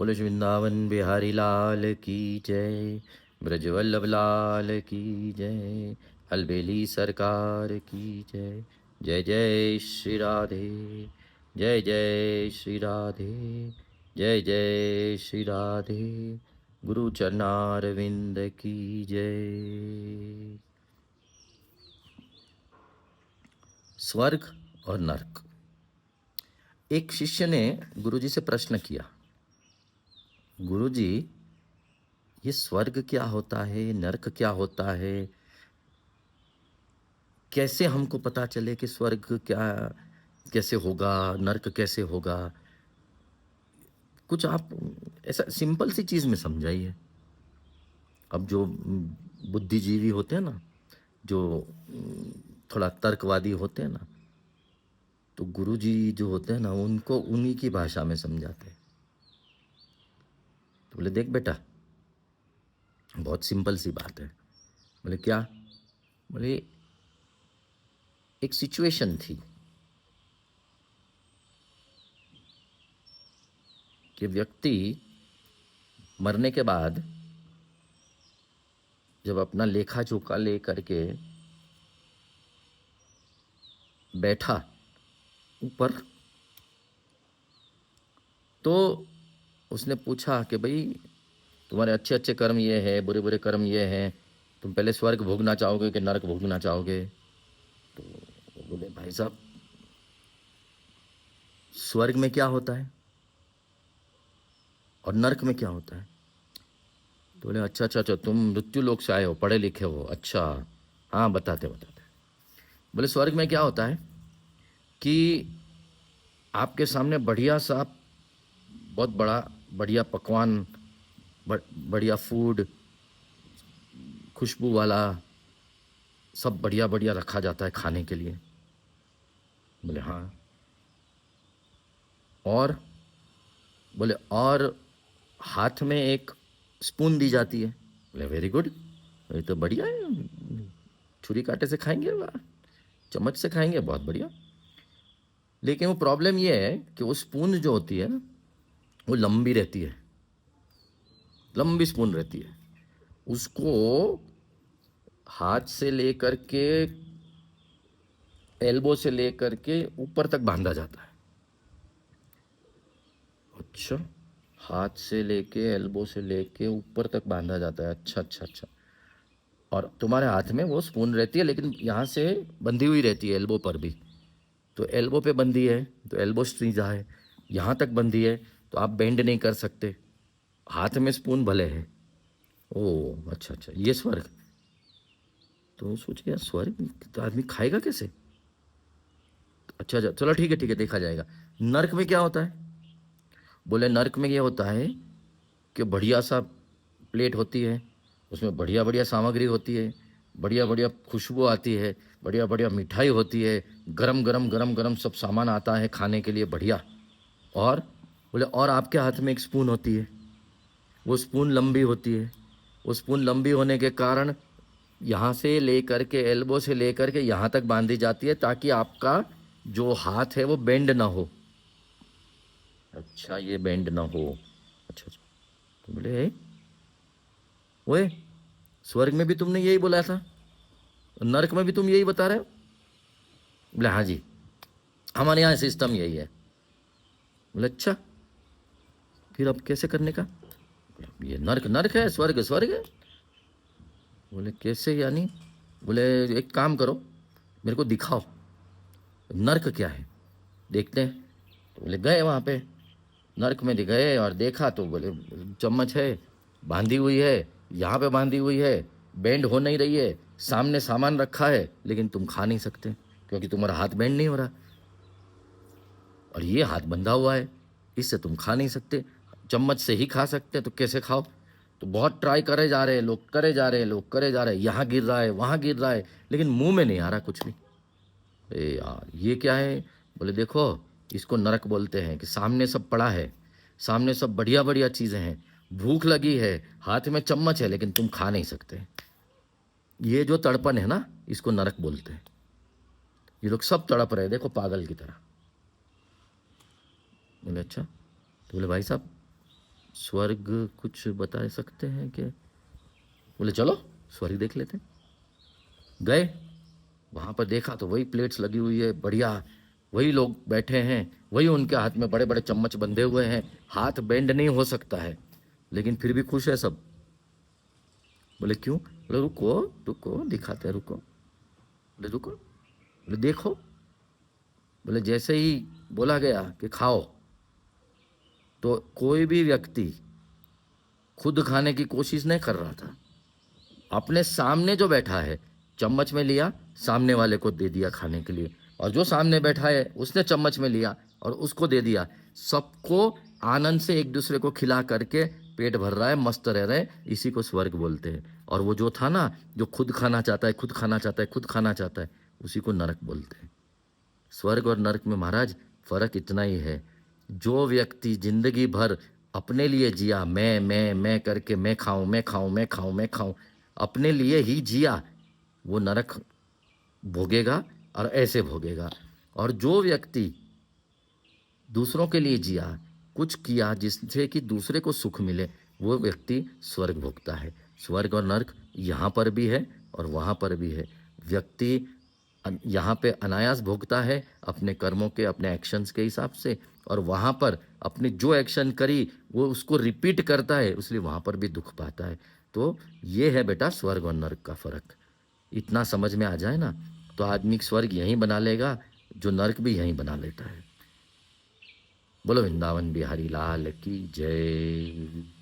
बोले वृंदावन बिहारी लाल की जय, ब्रजवल्लभ लाल की जय, अलबेली सरकार की जय। जय जय श्री राधे, जय जय श्री राधे, जय जय श्री राधे। गुरु चरणारविंद की जय। स्वर्ग और नरक। एक शिष्य ने गुरुजी से प्रश्न किया, गुरुजी ये स्वर्ग क्या होता है, नरक क्या होता है, कैसे हमको पता चले कि स्वर्ग क्या कैसे होगा, नरक कैसे होगा? कुछ आप ऐसा सिंपल सी चीज में समझाइए। अब जो बुद्धिजीवी होते हैं ना, जो थोड़ा तर्कवादी होते हैं ना, तो गुरुजी जो होते हैं ना, उनको उन्हीं की भाषा में समझाते हैं। तो बोले देख बेटा, बहुत सिंपल सी बात है। बोले क्या? बोले एक सिचुएशन थी कि व्यक्ति मरने के बाद जब अपना लेखा जोखा ले करके बैठा ऊपर, तो उसने पूछा कि भाई तुम्हारे अच्छे अच्छे कर्म ये है, बुरे बुरे कर्म ये हैं, तुम पहले स्वर्ग भोगना चाहोगे कि नरक भोगना चाहोगे? तो वो बोले भाई साहब, स्वर्ग में क्या होता है और नरक में क्या होता है? तो बोले अच्छा अच्छा अच्छा, तुम मृत्यु लोक से आए हो, पढ़े लिखे हो, अच्छा हाँ बताते बताते। बोले स्वर्ग में क्या होता है कि आपके सामने बढ़िया सा, बहुत बड़ा बढ़िया पकवान, बढ़िया फूड, खुशबू वाला सब बढ़िया बढ़िया रखा जाता है खाने के लिए। बोले हाँ। और? बोले और हाथ में एक स्पून दी जाती है। बोले वेरी गुड, ये तो बढ़िया है, छुरी कांटे से खाएंगे, वाह, चम्मच से खाएंगे, बहुत बढ़िया। लेकिन वो प्रॉब्लम ये है कि वो स्पून जो होती है ना, वो लंबी रहती है, लंबी स्पून रहती है। उसको हाथ से लेकर के, एल्बो से लेकर के ऊपर तक बांधा जाता है। अच्छा, हाथ से लेके एल्बो से लेके ऊपर तक बांधा जाता है, अच्छा अच्छा अच्छा। और तुम्हारे हाथ में वो स्पून रहती है, लेकिन यहाँ से बंधी हुई रहती है एल्बो पर भी। तो एल्बो पे बंधी है तो एल्बो सीधा है, यहाँ तक बंधी है तो आप बेंड नहीं कर सकते, हाथ में स्पून भले है। ओ अच्छा अच्छा, ये स्वर्ग। तो सोचे यार स्वर्ग तो आदमी खाएगा कैसे? अच्छा अच्छा चलो ठीक है ठीक है, देखा जाएगा। नर्क में क्या होता है? बोले नर्क में ये होता है कि बढ़िया सा प्लेट होती है, उसमें बढ़िया बढ़िया सामग्री होती है, बढ़िया बढ़िया खुशबू आती है, बढ़िया बढ़िया मिठाई होती है, गरम गरम सब सामान आता है खाने के लिए बढ़िया। और बोले और आपके हाथ में एक स्पून होती है, वो स्पून लंबी होती है, वो स्पून लंबी होने के कारण यहाँ से लेकर के, एल्बो से लेकर के यहाँ तक बांधी जाती है ताकि आपका जो हाथ है वो बेंड ना हो। अच्छा, ये बेंड ना हो, अच्छा अच्छा। तो बोले ओए, स्वर्ग में भी तुमने यही बोला था, नरक में भी तुम यही बता रहे हो? बोले हाँ जी, हमारे यहाँ सिस्टम यही है। बोले अच्छा, फिर अब कैसे करने का? ये नरक नरक है, स्वर्ग स्वर्ग है। बोले कैसे यानी? बोले एक काम करो, मेरे को दिखाओ नर्क क्या है, देखते हैं। तो बोले गए वहाँ पे, नर्क में गए और देखा तो बोले चम्मच है, बांधी हुई है, यहाँ पे बांधी हुई है, बेंड हो नहीं रही है, सामने सामान रखा है लेकिन तुम खा नहीं सकते क्योंकि तुम्हारा हाथ बेंड नहीं हो रहा, और ये हाथ बंधा हुआ है, इससे तुम खा नहीं सकते। चम्मच से ही खा सकते हैं तो कैसे खाओ? तो बहुत ट्राई करे जा रहे हैं लोग, करे जा रहे हैं लोग, करे जा रहे हैं, यहाँ गिर रहा है वहाँ गिर रहा है, लेकिन मुंह में नहीं आ रहा कुछ भी। अरे यार ये क्या है? बोले देखो, इसको नरक बोलते हैं कि सामने सब पड़ा है, सामने सब बढ़िया बढ़िया चीजें हैं, भूख लगी है, हाथ में चम्मच है लेकिन तुम खा नहीं सकते। ये जो तड़पन है ना, इसको नरक बोलते हैं। ये लोग सब तड़प रहे हैं, देखो पागल की तरह। बोले अच्छा। तो बोले भाई साहब, स्वर्ग कुछ बता सकते हैं क्या? बोले चलो स्वर्ग देख लेते हैं। गए, वहाँ पर देखा तो वही प्लेट्स लगी हुई है बढ़िया, वही लोग बैठे हैं, वही उनके हाथ में बड़े बड़े चम्मच बंधे हुए हैं, हाथ बेंड नहीं हो सकता है, लेकिन फिर भी खुश है सब। बोले क्यों? बोले रुको रुको दिखाते हैं, रुको। बोले रुको, बोले देखो। बोले जैसे ही बोला गया कि खाओ, तो कोई भी व्यक्ति खुद खाने की कोशिश नहीं कर रहा था। अपने सामने जो बैठा है चम्मच में लिया, सामने वाले को दे दिया खाने के लिए, और जो सामने बैठा है उसने चम्मच में लिया और उसको दे दिया। सबको आनंद से एक दूसरे को खिला करके पेट भर रहा है, मस्त रह रहे हैं, इसी को स्वर्ग बोलते हैं। और वो जो था ना, जो खुद खाना चाहता है, खुद खाना चाहता है, खुद खाना चाहता है, उसी को नरक बोलते हैं। स्वर्ग और नरक में महाराज फर्क इतना ही है, जो व्यक्ति जिंदगी भर अपने लिए जिया, मैं करके, मैं खाऊं मैं खाऊं मैं खाऊं मैं खाऊं, अपने लिए ही जिया, वो नरक भोगेगा और ऐसे भोगेगा। और जो व्यक्ति दूसरों के लिए जिया, कुछ किया जिससे कि दूसरे को सुख मिले, वो व्यक्ति स्वर्ग भोगता है। स्वर्ग और नरक यहाँ पर भी है और वहाँ पर भी है। व्यक्ति यहाँ पे अनायास भोगता है अपने कर्मों के, अपने एक्शंस के हिसाब से, और वहाँ पर अपनी जो एक्शन करी वो उसको रिपीट करता है, इसलिए वहाँ पर भी दुख पाता है। तो ये है बेटा स्वर्ग और नरक का फर्क। इतना समझ में आ जाए ना, तो आदमी स्वर्ग यहीं बना लेगा, जो नरक भी यहीं बना लेता है। बोलो वृंदावन बिहारी लाल की जय।